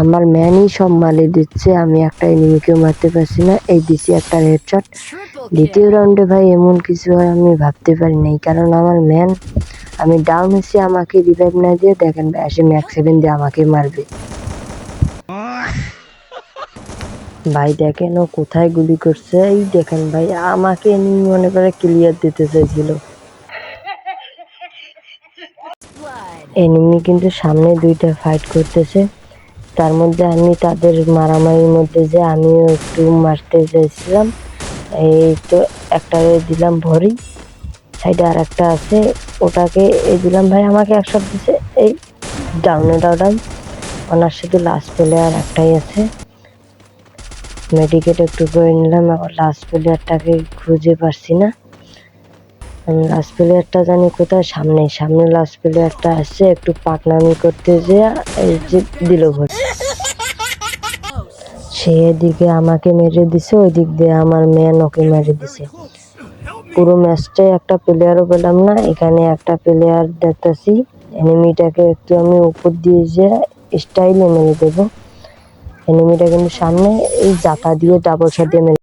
আমার ম্যানই সব মালে দিচ্ছে, আমি একটা এনিমিকেও মারতে পারছি না। এই দিছি একটা হেডশট। দ্বিতীয় রাউন্ডে ভাই এমন কিছু হয় আমি ভাবতে পারি নাই, কারণ আমার ম্যান, আমি ডাউন হয়েছি, আমাকে রিভাইভ না দিয়ে দেখেন ভাই আসে ম্যাক্স 7 দিয়ে আমাকে মারবে। ভাই দেখেন ও কোথায় গুলি করছে, এই দেখেন ভাই আমাকে এনিমি মনে করে ক্লিয়ার দিতে চাইছিল। এনিমি কিন্তু সামনে দুইটা ফাইট করতেছে, তার মধ্যে আমি তাদের মারামারির মধ্যে যে আমিও একটু মারতে চাইছিলাম। এই তো একটা দিলাম ভরি, সাইডে আর একটা আছে, ওটাকে এই দিলাম ভাই, আমাকে একশো দিছে। এই ডাউনে ডাউন, ওনার শুধু লাস্ট প্লেয়ার একটাই আছে। মেডিকেট একটু করে নিলাম, এখন লাস্ট প্লেয়ারটাকে খুঁজে পাচ্ছি না। আমি লাস্ট প্লেয়ারটা জানি কোথায়, সামনে সামনে লাস্ট প্লেয়ারটা আসছে, একটু পাকনামি করতে যেয়ে এই যে দিল ভরি। সে এদিকে আমাকে মেরে দিছে, ওই দিক দিয়ে আমার ম্যান ওকে মেরে দিছে। পুরো ম্যাচটাই একটা প্লেয়ারও পেলাম না। এখানে একটা প্লেয়ার দেখতেছি, এনিমিটাকে একটু আমি উপর দিয়ে যে স্টাইলে মেরে দেবো। এনিমিটা কিন্তু সামনে এই জাতা দিয়ে ডাবল শট দিয়ে মেরে